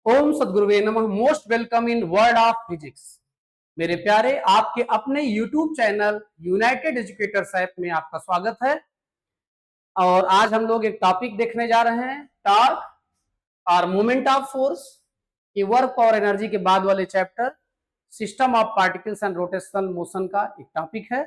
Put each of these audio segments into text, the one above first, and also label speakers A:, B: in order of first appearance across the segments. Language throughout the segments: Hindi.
A: ओम सदगुरुवे नमः। Most welcome in world of physics. मेरे प्यारे, आपके अपने YouTube channel United educators app में आपका स्वागत है। और आज हम लोग एक टॉपिक देखने जा रहे हैं, टॉर्क और मोमेंट ऑफ फोर्स। ये वर्क और एनर्जी के बाद वाले chapter system of particles and rotational motion का एक टॉपिक है।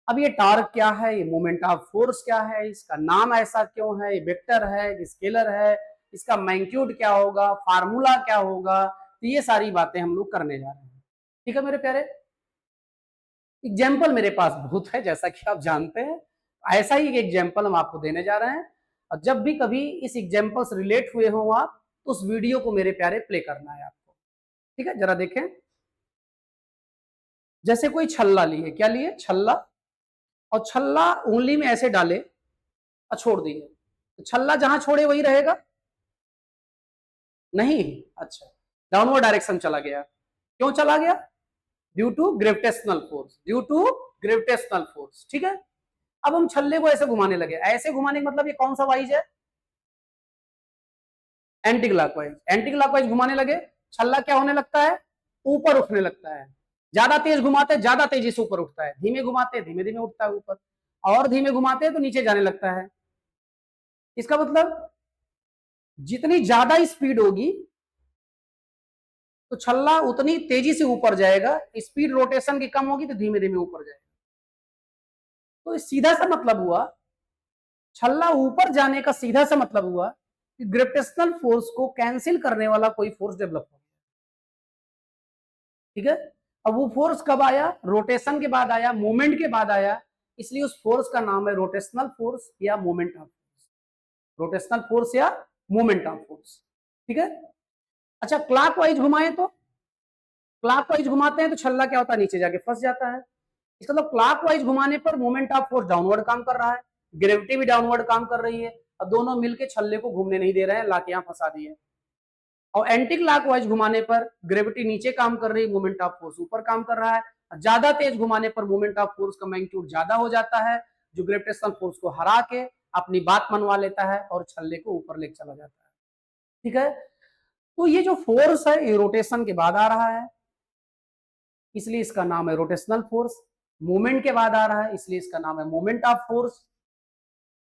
A: अब ये टॉर्क क्या है, ये मोमेंट ऑफ फोर्स क्या है, इसका नाम ऐसा क्यों है, ये वेक्टर है कि स्केलर है, इसका मैग्नीट्यूड क्या होगा, फार्मूला क्या होगा, तो ये सारी बातें हम लोग करने जा रहे हैं। ठीक है मेरे प्यारे। एग्जाम्पल मेरे पास बहुत है, जैसा कि आप जानते हैं। ऐसा ही एक एग्जाम्पल हम आपको देने जा रहे हैं, और जब भी कभी इस एग्जाम्पल से रिलेट हुए हो आप, तो उस वीडियो को मेरे प्यारे प्ले करना है आपको। ठीक है, जरा देखें। जैसे कोई छल्ला लिए, क्या लिए, छल्ला, और छल्ला उंगली में ऐसे डाले और छोड़ दिए, तो छल्ला जहां छोड़े वही रहेगा? नहीं। अच्छा, डाउनवर्ड डायरेक्शन चला गया। क्यों चला गया? Due to gravitational force, due to gravitational force. ठीक है। अब हम छल्ले को ऐसे घुमाने लगे, ऐसे घुमाने का मतलब ये कौन सा वाइज है? Anti clockwise. एंटी क्लॉकवाइज घुमाने लगे, छल्ला क्या होने लगता है? ऊपर उठने लगता है। ज्यादा तेज घुमाते ज्यादा तेजी से ऊपर उठता है, धीमे घुमाते धीमे धीमे उठता है ऊपर, और धीमे घुमाते तो नीचे जाने लगता है। इसका मतलब जितनी ज्यादा स्पीड होगी तो छल्ला उतनी तेजी से ऊपर जाएगा, स्पीड रोटेशन की कम होगी तो धीमे धीमे ऊपर जाएगा। तो सीधा सा मतलब हुआ, छल्ला ऊपर जाने का सीधा सा मतलब हुआ कि ग्रेविटेशनल फोर्स को कैंसिल करने वाला कोई फोर्स डेवलप हो गया। ठीक है। अब वो फोर्स कब आया? रोटेशन के बाद आया, मोमेंट के बाद आया, इसलिए उस फोर्स का नाम है रोटेशनल फोर्स या moment of force. Rotational force या मोमेंट ऑफ फोर्स। ठीक है। अच्छा, क्लॉकवाइज घुमाए तो, क्लॉकवाइज घुमाते हैं तो छल्ला क्या होता है? नीचे जाके फंस जाता है। इसका मतलब क्लॉकवाइज घुमाने पर मोमेंट ऑफ फोर्स डाउनवर्ड काम कर रहा है, ग्रेविटी भी डाउनवर्ड काम कर रही है, और दोनों मिलके छल्ले को घूमने नहीं दे रहे हैं, लाके यहां फंसा दिए। और एंटी क्लॉकवाइज घुमाने पर ग्रेविटी नीचे काम कर रही है, मोमेंट ऑफ फोर्स ऊपर काम कर रहा है। ज्यादा तेज घुमाने पर मोमेंट ऑफ फोर्स का मैग्नीट्यूड ज्यादा हो जाता है, जो ग्रेविटेशनल फोर्स को हरा के अपनी बात मनवा लेता है और छल्ले को ऊपर लेके चला जाता है। ठीक है। तो ये जो फोर्स है ये रोटेशन के बाद आ रहा है, इसलिए इसका नाम है रोटेशनल फोर्स। मोमेंट के बाद आ रहा है, इसलिए इसका नाम है मोमेंट ऑफ फोर्स।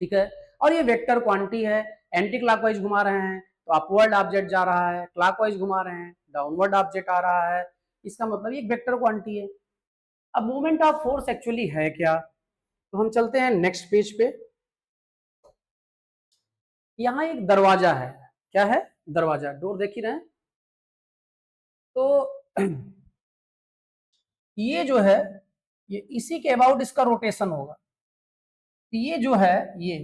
A: ठीक है। और ये वेक्टर क्वांटिटी है। एंटी क्लॉकवाइज घुमा रहे हैं तो अपवर्ड ऑब्जेक्ट जा रहा है, क्लॉकवाइज घुमा रहे हैं डाउनवर्ड ऑब्जेक्ट आ रहा है, इसका मतलब ये वेक्टर क्वांटिटी है। अब मोमेंट ऑफ फोर्स एक्चुअली है क्या? तो हम चलते हैं नेक्स्ट पेज पे। यहाँ एक दरवाजा है। क्या है? दरवाजा, डोर देख ही रहे हैं। तो ये जो है, ये इसी के अबाउट इसका रोटेशन होगा। ये जो है, ये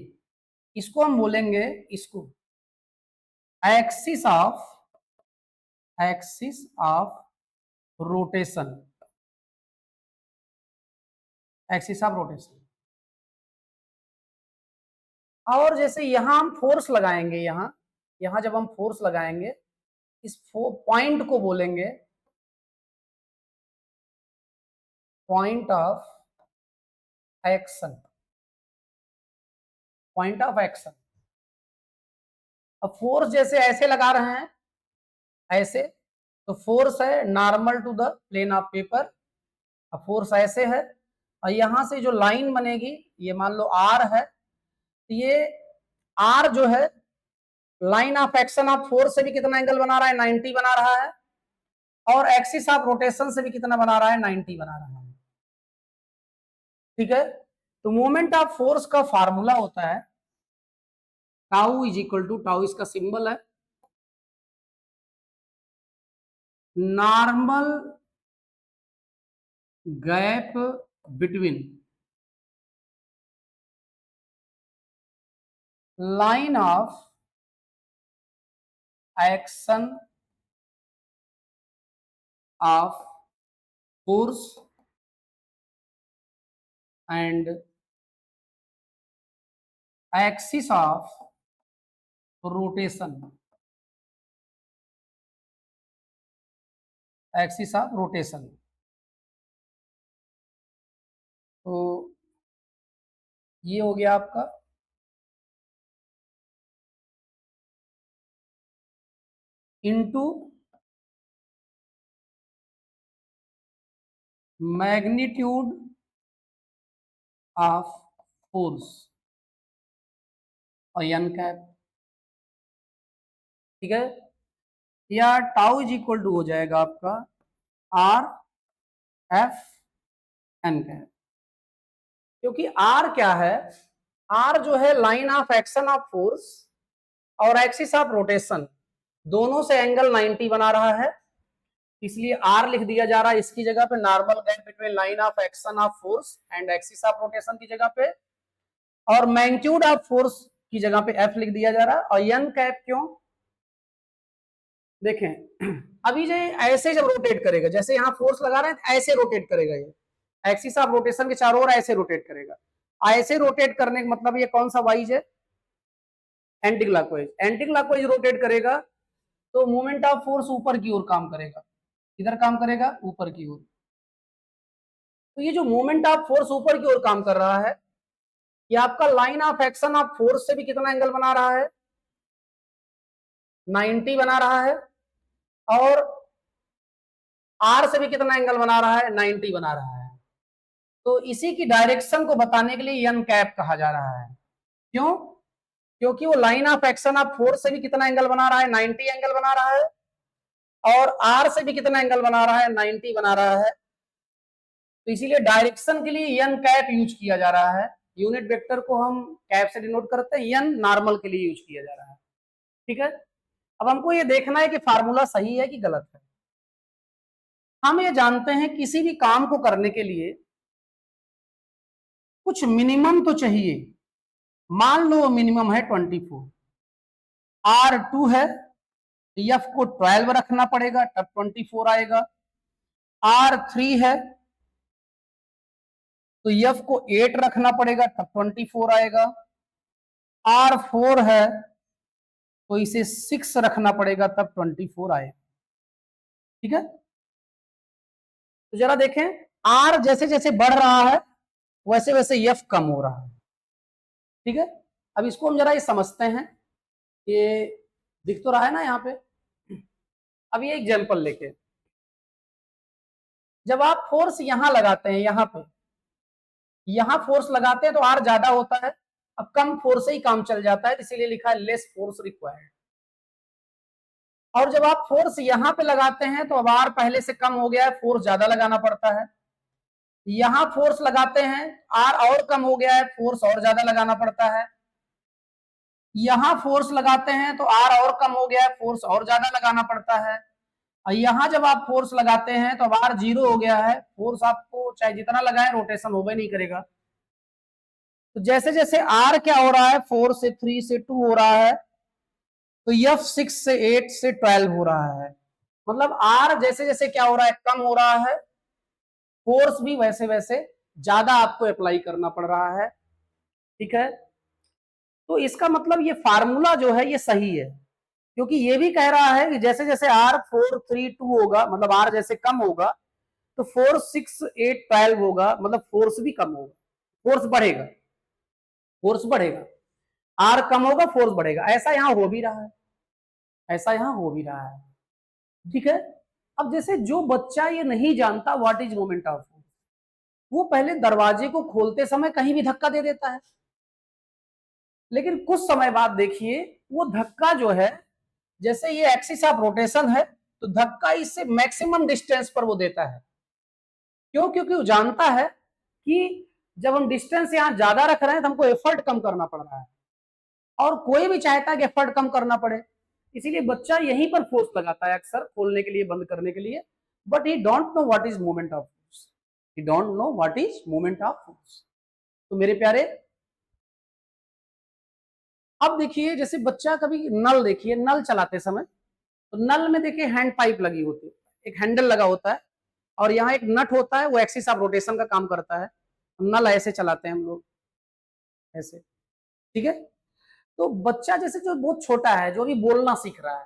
A: इसको हम बोलेंगे, इसको axis of, axis of rotation, axis of rotation. और जैसे यहां हम फोर्स लगाएंगे, यहां यहां जब हम फोर्स लगाएंगे, इस पॉइंट को बोलेंगे point of action, point of action. अब फोर्स जैसे ऐसे लगा रहे हैं, ऐसे, तो फोर्स है normal to the plane of paper. अब फोर्स ऐसे है, और यहां से जो लाइन बनेगी, ये मान लो आर है, तो ये आर जो है, line of action of force से भी कितना एंगल बना रहा है? 90 बना रहा है। और एक्सिस ऑफ रोटेशन से भी कितना बना रहा है? 90 बना रहा है। ठीक है। तो मोमेंट ऑफ फोर्स का फार्मूला होता है tau is equal to, tau इसका सिंबल है, normal gap between line of action of force and axis of rotation, axis of rotation. तो ये हो गया आपका इंटू मैग्नीट्यूड ऑफ फोर्स और एन कैप, ठीक है, या टाउ इज इक्वल टू हो जाएगा आपका आर एफ एन कैप। क्योंकि आर क्या है, आर जो है line of action of force और एक्सिस ऑफ रोटेशन दोनों से एंगल 90 बना रहा है, इसलिए आर लिख दिया जा रहा है इसकी जगह पे normal gap between line of action of force and axis of rotation की जगह पे, और मैग्नीट्यूड ऑफ फोर्स की जगह पे एफ लिख दिया जा रहा है। और एन कैप क्यों, देखें अभी जो ऐसे जब रोटेट करेगा, जैसे यहाँ फोर्स लगा रहे हैं ऐसे रोटेट करेगा, ये एक्सिस ऑफ रोटेशन के चारों ओर ऐसे रोटेट करेगा। ऐसे रोटेट करने का मतलब ये कौन सा वाइज है, anti clockwise. Anti clockwise rotate करेगा तो मोमेंट ऑफ फोर्स ऊपर की ओर काम करेगा, किधर काम करेगा, ऊपर की ओर। तो ये जो मोमेंट ऑफ फोर्स ऊपर की ओर काम कर रहा है, ये आपका line of action of force से भी कितना एंगल बना रहा है, 90 बना रहा है, और आर से भी कितना एंगल बना रहा है, 90 बना रहा है। तो इसी की डायरेक्शन को बताने के लिए एन कैप कहा जा रहा है। क्यों, क्योंकि वो line of action of force से भी कितना एंगल बना रहा है, 90 एंगल बना रहा है, और आर से भी कितना एंगल बना रहा है, 90 बना रहा है। तो इसीलिए डायरेक्शन के लिए एन कैप यूज किया जा रहा है। यूनिट वेक्टर को हम कैप से डिनोट करते हैं, एन नॉर्मल के लिए यूज किया जा रहा है, ठीक है। अब हमको ये देखना है कि फार्मूला सही है कि गलत है। हम ये जानते हैं किसी भी काम को करने के लिए कुछ मिनिमम तो चाहिए। मान लो मिनिमम है 24, R2 है, F को 12 रखना पड़ेगा तब 24 आएगा। R3 है तो F को 8 रखना पड़ेगा तब 24 आएगा। R4 है तो इसे 6 रखना पड़ेगा तब 24 आएगा, ठीक है। तो जरा देखें, R जैसे जैसे बढ़ रहा है वैसे वैसे F कम हो रहा है, ठीक है। अब इसको हम जरा ये समझते हैं, ये दिख तो रहा है ना यहाँ पे। अब ये एग्जाम्पल लेके, जब आप फोर्स यहां लगाते हैं, यहां फोर्स लगाते हैं तो आर ज्यादा होता है। अब कम फोर्स से ही काम चल जाता है, इसीलिए लिखा है लेस फोर्स रिक्वायर्ड। और जब आप फोर्स यहां पे लगाते हैं तो अब आर पहले से कम हो गया है, फोर्स ज्यादा लगाना पड़ता है। यहां फोर्स लगाते हैं, आर और कम हो गया है, फोर्स और ज्यादा लगाना पड़ता है। यहां फोर्स लगाते हैं तो आर और कम हो गया है, फोर्स और ज्यादा लगाना पड़ता है। और यहां जब आप फोर्स लगाते हैं तो अब आर 0 हो गया है, फोर्स आपको चाहे जितना लगाए रोटेशन होगा नहीं करेगा। तो जैसे जैसे आर क्या हो रहा है, 4 से 3 से 2 हो रहा है, तो एफ 6 से 8 से 12 हो रहा है। मतलब आर जैसे जैसे क्या हो रहा है, कम हो रहा है, फोर्स भी वैसे वैसे ज्यादा आपको अप्लाई करना पड़ रहा है, ठीक है। तो इसका मतलब ये फार्मूला जो है ये सही है, क्योंकि ये भी कह रहा है कि जैसे जैसे आर 4 3 2 होगा, मतलब आर जैसे कम होगा, तो 4 6 8 12 होगा, मतलब फोर्स भी कम होगा, फोर्स बढ़ेगा, फोर्स बढ़ेगा। आर कम होगा, फोर्स बढ़ेगा। ऐसा यहां हो भी रहा है, ऐसा यहां हो भी रहा है, ठीक है। अब जैसे जो बच्चा ये नहीं जानता what is moment of force, वो पहले दरवाजे को खोलते समय कहीं भी धक्का दे देता है, लेकिन कुछ समय बाद देखिए वो धक्का जो है, जैसे ये एक्सिस ऑफ रोटेशन है तो धक्का इससे मैक्सिमम डिस्टेंस पर वो देता है। क्यों, क्योंकि वो जानता है कि जब हम डिस्टेंस यहां ज्यादा रख रहे हैं तो हमको एफर्ट कम करना पड़ रहा है, और कोई भी चाहता है कि एफर्ट कम करना पड़े, इसीलिए बच्चा यहीं पर फोर्स लगाता है अक्सर खोलने के लिए, बंद करने के लिए। But he don't know what is moment of force, he don't know what is moment of force. तो मेरे प्यारे, अब देखिए जैसे बच्चा कभी नल, देखिए नल चलाते समय, तो नल में देखिए हैंड पाइप लगी होती है, एक हैंडल लगा होता है, और यहाँ एक नट होता है, वो एक्सिस ऑफ रोटेशन का काम करता है। नल ऐसे चलाते हैं हम लोग, ऐसे, ठीक है। तो बच्चा जैसे जो बहुत छोटा है, जो भी बोलना सीख रहा है,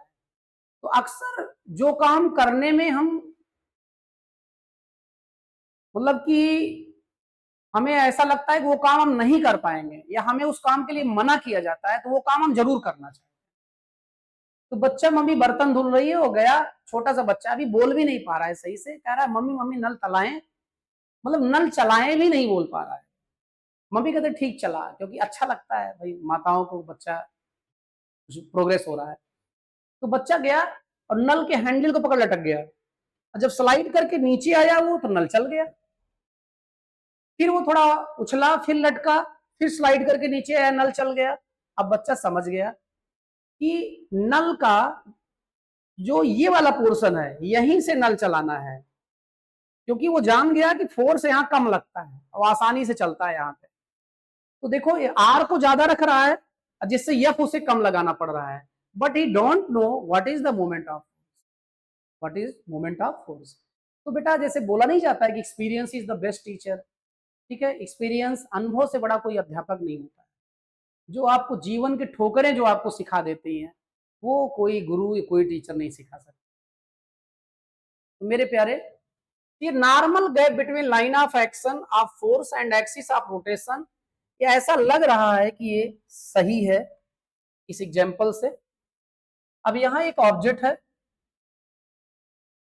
A: तो अक्सर जो काम करने में हम, मतलब कि हमें ऐसा लगता है कि वो काम हम नहीं कर पाएंगे, या हमें उस काम के लिए मना किया जाता है, तो वो काम हम जरूर करना चाहिए। तो बच्चा, मम्मी बर्तन धुल रही है, वो गया, छोटा सा बच्चा अभी बोल भी नहीं पा रहा है सही से, कह रहा है मम्मी मम्मी नल चलाएं, मतलब नल चलाएं भी नहीं बोल पा रहा है। मम्मी कहते ठीक चला, क्योंकि अच्छा लगता है भाई माताओं को बच्चा प्रोग्रेस हो रहा है। तो बच्चा गया और नल के हैंडल को पकड़ लटक गया, और जब स्लाइड करके नीचे आया वो तो नल चल गया। फिर वो थोड़ा उछला, फिर लटका, फिर स्लाइड करके नीचे आया, नल चल गया। अब बच्चा समझ गया कि नल का जो ये वाला पोर्शन है यहीं से नल चलाना है, क्योंकि वो जान गया कि फोर्स यहाँ कम लगता है और आसानी से चलता है यहाँ पे। तो देखो ये आर को ज्यादा रख रहा है, जिससे एफ उसे कम लगाना पड़ रहा है, but he don't know what is the moment of what is moment of force. तो बेटा जैसे बोला नहीं जाता है कि experience is the best teacher, ठीक है, एक्सपीरियंस, अनुभव से बड़ा कोई अध्यापक नहीं होता है। जो आपको जीवन के ठोकरें जो आपको सिखा देती हैं, वो कोई गुरु, कोई टीचर नहीं सिखा सकता। तो मेरे प्यारे, ये normal gap between line of action of force and axis of rotation, ये ऐसा लग रहा है कि ये सही है इस एग्जाम्पल से। अब यहां एक ऑब्जेक्ट है,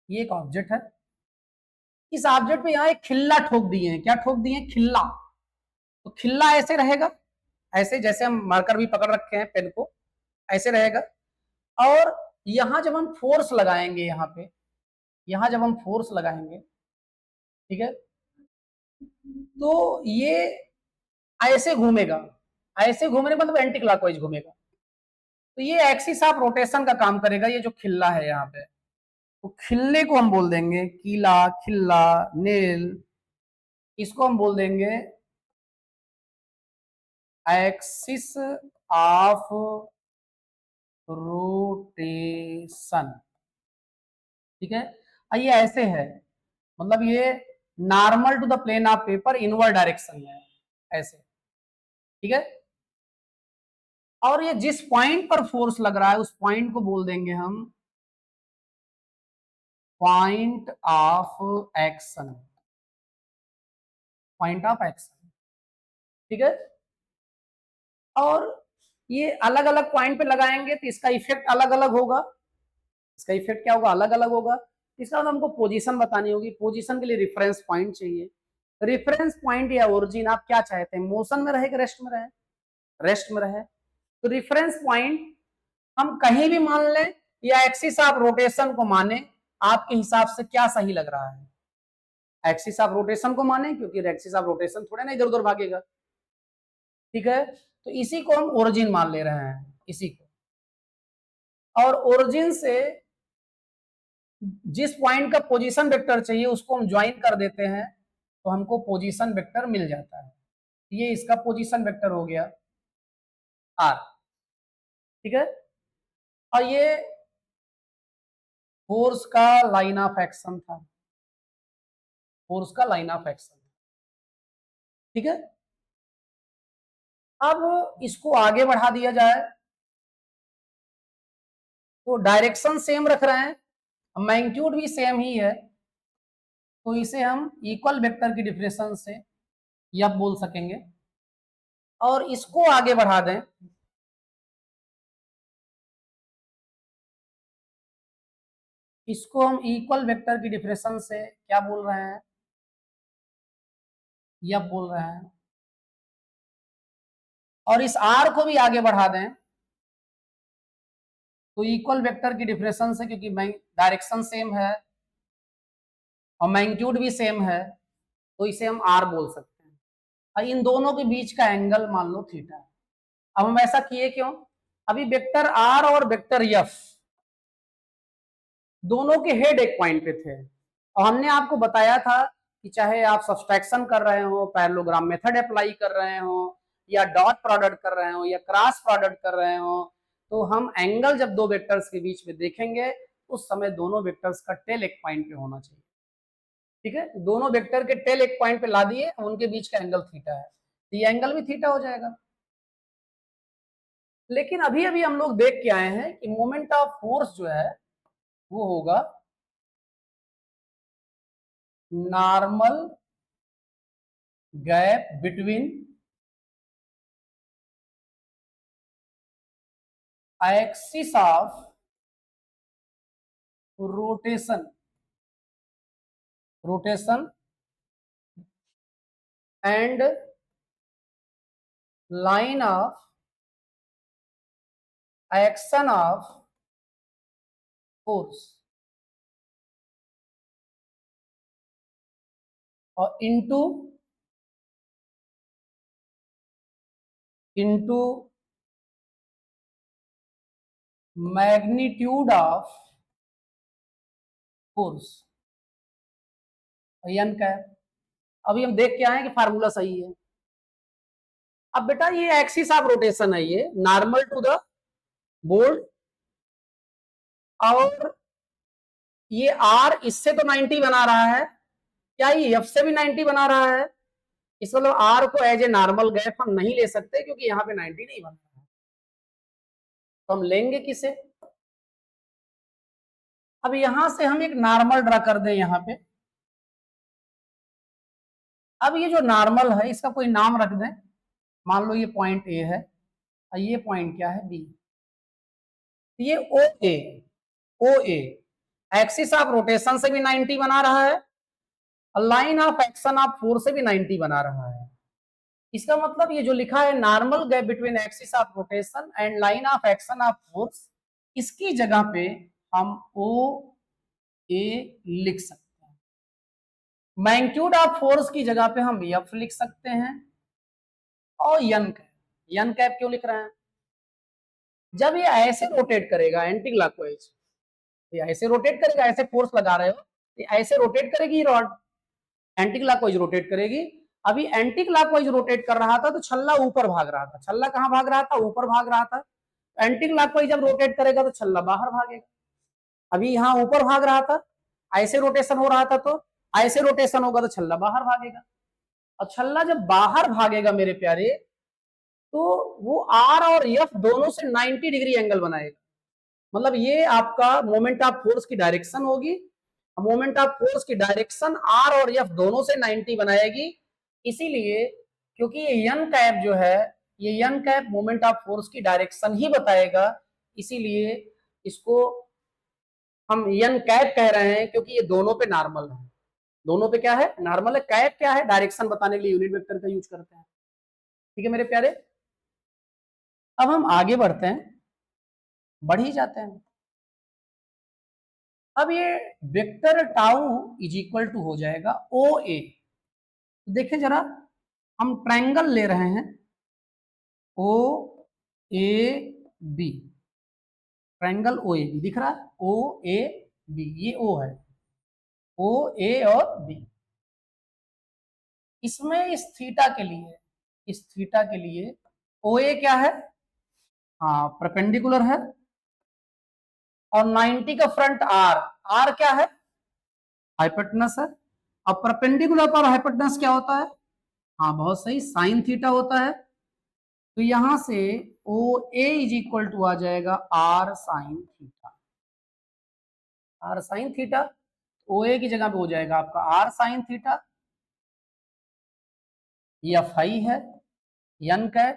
A: ये एक ऑब्जेक्ट है, इस ऑब्जेक्ट पे यहां एक खिल्ला ठोक दिए हैं। क्या ठोक दिए हैं? खिल्ला। तो खिल्ला ऐसे रहेगा, ऐसे जैसे हम मार्कर भी पकड़ रखे हैं पेन को, ऐसे रहेगा। और यहां जब हम फोर्स लगाएंगे, यहाँ पे, यहां जब हम फोर्स लगाएंगे, ठीक है, तो ये ऐसे घूमेगा, ऐसे घूमने का मतलब एंटी क्लॉकवाइज घूमेगा। तो ये एक्सिस ऑफ रोटेशन का काम करेगा, ये जो खिल्ला है यहाँ पे। तो खिल्ले को हम बोल देंगे कीला, खिल्ला, नेल, इसको हम बोल देंगे एक्सिस ऑफ रोटेशन, ठीक है। ये ऐसे है, मतलब ये normal to the plane of paper inward direction है, ऐसे, ठीक है। और ये जिस पॉइंट पर फोर्स लग रहा है उस पॉइंट को बोल देंगे हम point of action, point of action, ठीक है। और ये अलग अलग पॉइंट पे लगाएंगे तो इसका इफेक्ट अलग अलग होगा, इसका इफेक्ट क्या होगा? अलग अलग होगा। इसका मतलब हमको पोजीशन बतानी होगी, पोजीशन के लिए रेफरेंस पॉइंट चाहिए। रेफरेंस पॉइंट या ओरिजिन आप क्या चाहते हैं, मोशन में रहे कि रेस्ट में रहे? रेस्ट में रहे। तो रेफरेंस पॉइंट हम कहीं भी मान लें या एक्सिस ऑफ रोटेशन को माने, आपके हिसाब से क्या सही लग रहा है? एक्सिस ऑफ रोटेशन को माने, क्योंकि एक्सिस ऑफ रोटेशन थोड़े ना इधर उधर भागेगा, ठीक है। तो इसी को हम ओरिजिन मान ले रहे हैं, इसी को। और ओरिजिन से जिस पॉइंट का पोजीशन वेक्टर चाहिए उसको हम ज्वाइन कर देते हैं, तो हमको पोजीशन वेक्टर मिल जाता है। ये इसका पोजीशन वेक्टर हो गया आर, ठीक है। और ये फोर्स का लाइन ऑफ एक्शन था, फोर्स का लाइन ऑफ एक्शन, ठीक है। अब इसको आगे बढ़ा दिया जाए, तो डायरेक्शन सेम रख रहे हैं, मैग्नीट्यूड भी सेम ही है, तो इसे हम इक्वल वेक्टर की डिफरेंस से यह बोल सकेंगे। और इसको आगे बढ़ा दें, इसको हम इक्वल वेक्टर की डिफरेंस से क्या बोल रहे हैं? यह बोल रहे हैं। और इस आर को भी आगे बढ़ा दें, तो इक्वल वेक्टर की डिफरेंस से, क्योंकि डायरेक्शन सेम है और मैग्नीट्यूड भी सेम है, तो इसे हम आर बोल सकते हैं। और इन दोनों के बीच का एंगल मान लो थीटा है। अब हम ऐसा किए क्यों? अभी वेक्टर आर और वेक्टर एफ दोनों के हेड एक पॉइंट पे थे, और हमने आपको बताया था कि चाहे आप सब्सट्रैक्शन कर रहे हो, पैरेललोग्राम मेथड अप्लाई कर रहे हो, या डॉट प्रोडक्ट कर रहे हो, या क्रॉस प्रोडक्ट कर रहे हो, तो हम एंगल जब दो वेक्टर्स के बीच में देखेंगे उस समय दोनों वेक्टर्स का टेल एक पॉइंट पे होना चाहिए, ठीक है। दोनों वेक्टर के टेल एक पॉइंट पे ला दिए, उनके बीच का एंगल थीटा है, तो ये एंगल भी थीटा हो जाएगा। लेकिन अभी अभी हम लोग देख के आए हैं कि मोमेंट ऑफ फोर्स जो है वो होगा normal gap between axis of rotation, rotation and line of action of force और into magnitude of force N का है। अभी हम देख के आए कि फार्मूला सही है। अब बेटा ये एक्सिस ऑफ रोटेशन है, ये नॉर्मल टू द बोर्ड, और ये आर इससे तो 90 बना रहा है, क्या ये एफ से भी 90 बना रहा है? इस मतलब आर को एज ए नॉर्मल गैप हम नहीं ले सकते क्योंकि यहाँ पे 90 नहीं बन रहा है, तो हम लेंगे किसे? अब यहां से हम एक नॉर्मल ड्रा कर दें यहाँ पे। अब ये जो नॉर्मल है इसका कोई नाम रख दें, मान लो ये पॉइंट ए है और ये पॉइंट क्या है बी। ये ओ ए एक्सिस ऑफ रोटेशन से भी 90 बना रहा है और line of action of force से भी 90 बना रहा है। इसका मतलब ये जो लिखा है normal gap between axis of rotation and line of action of force, इसकी जगह पे हम ओ ए लिख सकते हैं। मैग्नीट्यूड ऑफ फोर्स की जगह पे हम एफ लिख सकते हैं और यन कैप क्यों लिख रहे हैं? जब ये ऐसे रोटेट करेगा एंटी क्लॉकवाइज, ये ऐसे रोटेट करेगा, ऐसे फोर्स लगा रहे हो, ये ऐसे रोटेट करेगी रॉड, एंटी क्लॉकवाइज रोटेट करेगी। अभी एंटी क्लॉकवाइज रोटेट कर रहा था तो छल्ला ऊपर भाग रहा था। छल्ला कहां भाग रहा था? ऊपर भाग रहा था। एंटी क्लॉकवाइज जब रोटेट करेगा तो छल्ला बाहर भागेगा। अभी यहाँ ऊपर भाग रहा था, ऐसे रोटेशन हो रहा था, तो ऐसे रोटेशन होगा तो छल्ला बाहर भागेगा। और छल्ला जब बाहर भागेगा मेरे प्यारे, तो वो आर और एफ दोनों से 90 डिग्री एंगल बनाएगा। मतलब ये आपका मोमेंट ऑफ फोर्स की डायरेक्शन होगी, मोमेंट ऑफ फोर्स की डायरेक्शन आर और एफ दोनों से 90 बनाएगी। इसीलिए क्योंकि ये यन कैप जो है, ये यन कैप मोमेंट ऑफ फोर्स की डायरेक्शन ही बताएगा, इसीलिए इसको हम यन कैप कह रहे हैं, क्योंकि ये दोनों पे नॉर्मल है। दोनों पे क्या है? नॉर्मल है। कैप क्या है? डायरेक्शन बताने के लिए यूनिट वेक्टर का यूज करते हैं। ठीक है मेरे प्यारे, अब हम आगे बढ़ते हैं, बढ़ ही जाते हैं। अब ये vector tau is equal to हो जाएगा ओ ए। देखिए जरा, हम ट्रायंगल ले रहे हैं O A B, triangle O A B दिख रहा है, ओ ए बी, ये ओ है, ओ ए और बी। इसमें इस थीटा के लिए, इस थीटा के लिए ओ ए क्या है? हाँ, परपेंडिकुलर है, और 90 का फ्रंट आर, आर क्या है? हाइपोटेनस है। अब परपेंडिकुलर पर हाइपोटेनस क्या होता है? हाँ बहुत सही, साइन थीटा होता है। तो यहां से O A is equal to आ जाएगा R sine theta, R sine theta. O A की जगह पे हो जाएगा आपका आर साइन थीटा, एफ आई है, यन का,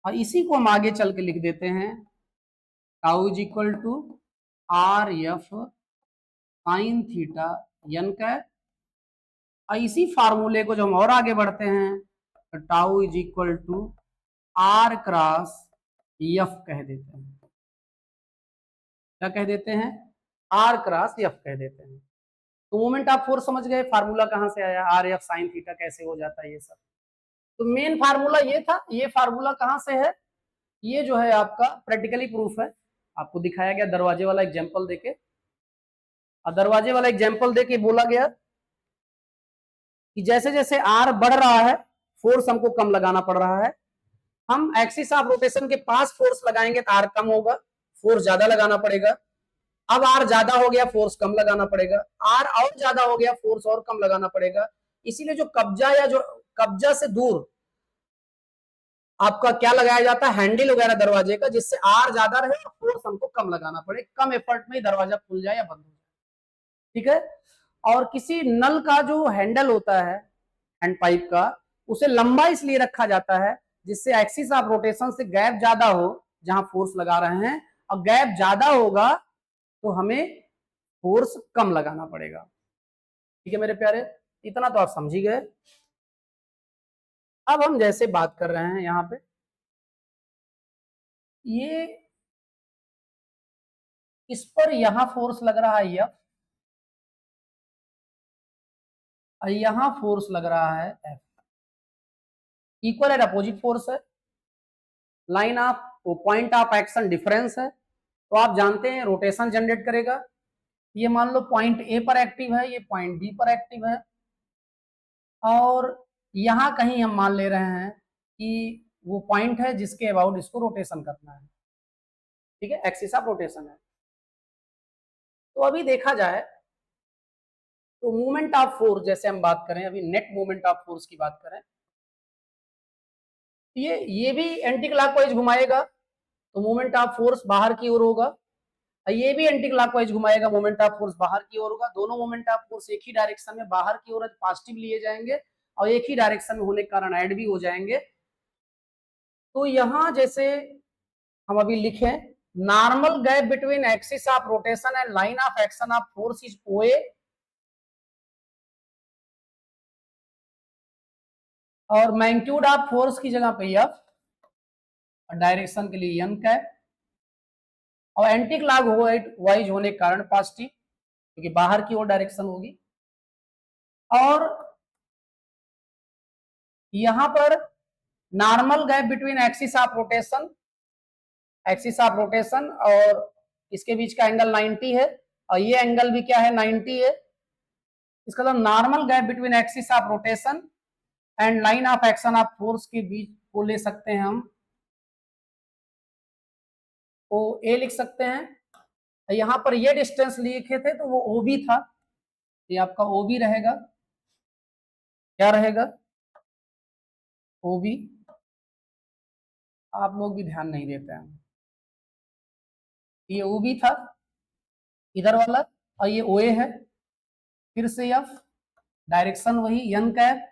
A: और इसी को हम आगे चल के लिख देते हैं tau is equal to R F sine theta यन का। और इसी फार्मूले को जो हम और आगे बढ़ते हैं तो tau is equal to r cross F कह देते हैं। क्या कह देते हैं? आर क्रॉस एफ कह देते हैं। तो मोमेंट ऑफ फोर्स समझ गए, फार्मूला कहां से आया, आर एफ साइन थीटा कैसे हो जाता है ये सब। तो मेन फार्मूला ये था। ये फार्मूला कहां से है? ये जो है आपका प्रैक्टिकली प्रूफ है, आपको दिखाया गया दरवाजे वाला एग्जाम्पल देके। और दरवाजे वाला एग्जाम्पल देके बोला गया कि जैसे जैसे आर बढ़ रहा है फोर्स हमको कम लगाना पड़ रहा है। हम एक्सिस ऑफ रोटेशन के पास फोर्स लगाएंगे तो आर कम होगा, फोर्स ज्यादा लगाना पड़ेगा। अब आर ज्यादा हो गया, फोर्स कम लगाना पड़ेगा। आर और ज्यादा हो गया, फोर्स और कम लगाना पड़ेगा। इसीलिए जो कब्जा या जो कब्जा से दूर आपका क्या लगाया जाता है, हैंडल वगैरह दरवाजे का, जिससे आर ज्यादा रहे और फोर्स हमको कम लगाना पड़े, कम एफर्ट में ही दरवाजा खुल जाए या बंद हो जाए। ठीक है। और किसी नल का जो हैंडल होता है, हैंड पाइप का, उसे लंबा इसलिए रखा जाता है जिससे एक्सिस ऑफ रोटेशन से गैप ज्यादा हो जहां फोर्स लगा रहे हैं, और गैप ज्यादा होगा तो हमें फोर्स कम लगाना पड़ेगा। ठीक है मेरे प्यारे, इतना तो आप समझ ही गए। अब हम जैसे बात कर रहे हैं यहाँ पे, ये इस पर यहां फोर्स लग रहा है F, और यहां फोर्स लग रहा है F। Equal and opposite force है, line of point of action difference है, तो आप जानते हैं रोटेशन जनरेट करेगा। ये मान लो पॉइंट ए पर एक्टिव है, ये पॉइंट बी पर एक्टिव है, और यहां कहीं हम मान ले रहे हैं कि वो पॉइंट है जिसके अबाउट इसको रोटेशन करना है। ठीक है, एक्सिस ऑफ रोटेशन है। तो अभी देखा जाए तो मूवमेंट ऑफ फोर्स, जैसे हम बात करें अभी नेट मूवमेंट ऑफ फोर्स की बात करें, ये भी एंटी क्लॉकवाइज घुमाएगा तो मूवमेंट ऑफ फोर्स बाहर की ओर होगा, ये भी एंटी क्लॉकवाइज घुमाएगा, मोमेंट ऑफ फोर्स बाहर की ओर होगा। दोनों मोमेंट ऑफ फोर्स एक ही डायरेक्शन में बाहर की ओर पॉजिटिव लिए जाएंगे और एक ही डायरेक्शन में होने के कारण ऐड भी हो जाएंगे। तो यहां जैसे हम अभी लिखे, normal gap between axis of rotation and line of action of force is OA, और मैग्नीट्यूड ऑफ फोर्स की जगह पे F, और डायरेक्शन के लिए n कैप, और एंटी क्लॉकवाइज होने के कारण पॉजिटिव क्योंकि बाहर की ओर डायरेक्शन होगी। और यहां पर normal gap between axis of rotation और इसके बीच का एंगल 90 है, और ये एंगल भी क्या है 90 है। इसका मतलब normal gap between axis of rotation and line of action of force के बीच को ले सकते हैं हम, वो ए लिख सकते हैं। यहां पर ये डिस्टेंस लिखे थे तो वो OB था, ये आपका OB रहेगा। क्या रहेगा? OB। आप लोग भी ध्यान नहीं देते हैं, ये OB था इधर वाला, और ये OA है। फिर से F, डायरेक्शन वही n कैप,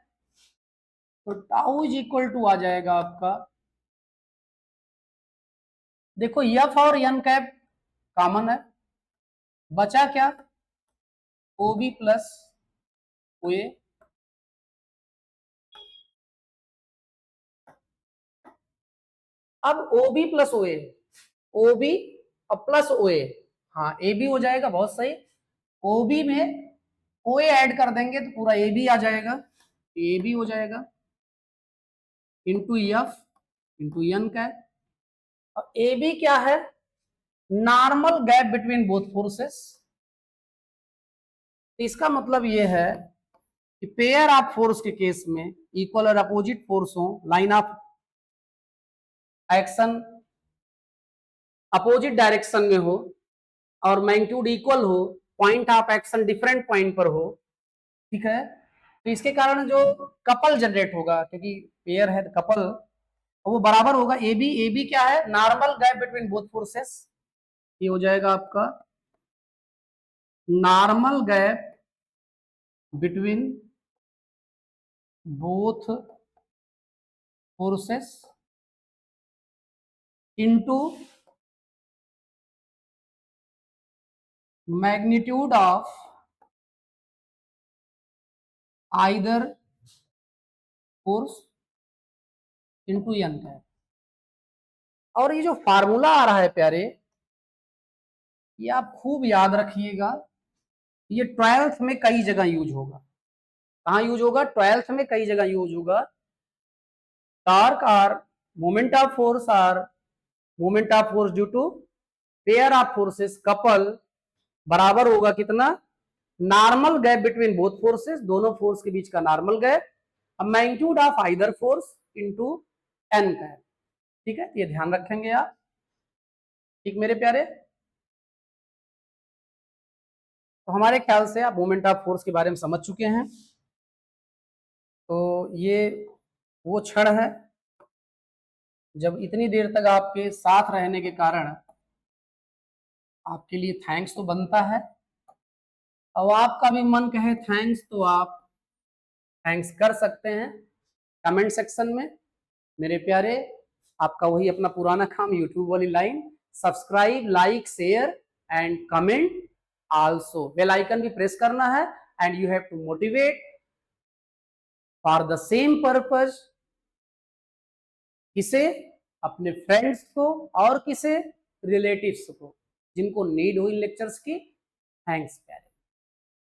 A: तो टाउ इज इक्वल टू आ जाएगा आपका, देखो F और n कैप कॉमन है, बचा क्या OB प्लस OA। अब OB प्लस OA, OB और प्लस OA, हाँ AB हो जाएगा, बहुत सही। OB में OA ऐड कर देंगे तो पूरा AB आ जाएगा, AB हो जाएगा into F into n cap. और AB क्या है? Normal gap between both forces. इसका मतलब ये है कि पेयर ऑफ फोर्स के केस में इक्वल और अपोजिट फोर्स हो, line of action opposite direction में हो, और मैग्नीट्यूड इक्वल हो, point of action different point पर हो। ठीक है, तो इसके कारण जो कपल जनरेट होगा, क्योंकि पेयर है कपल, वो बराबर होगा AB क्या है? Normal gap between both forces. ये हो जाएगा आपका normal gap between both forces into magnitude of either force into n cap. और ये जो फार्मूला आ रहा है प्यारे, ये आप खूब याद रखिएगा, ये 12th में कई जगह यूज होगा। कहाँ यूज होगा? 12th में कई जगह यूज होगा। टॉर्क और moment of force due to pair of forces couple बराबर होगा कितना? Normal gap between both forces, दोनों फोर्स के बीच का normal gap, magnitude of either force into n gap. ठीक है, ये ध्यान रखेंगे आप। ठीक मेरे प्यारे, तो हमारे ख्याल से आप मोमेंट ऑफ फोर्स के बारे में समझ चुके हैं। तो ये वो क्षण है जब इतनी देर तक आपके साथ रहने के कारण आपके लिए थैंक्स तो बनता है, और आपका भी मन कहे थैंक्स तो आप थैंक्स कर सकते हैं कमेंट सेक्शन में। मेरे प्यारे, आपका वही अपना पुराना काम, यूट्यूब वाली line, subscribe, like, share and comment. Also. Bell icon भी प्रेस करना है and you have to motivate for the same purpose. किसे? अपने फ्रेंड्स को और किसे? रिलेटिव्स को, जिनको नीड हुई लेक्चर्स की। थैंक्स प्यारे।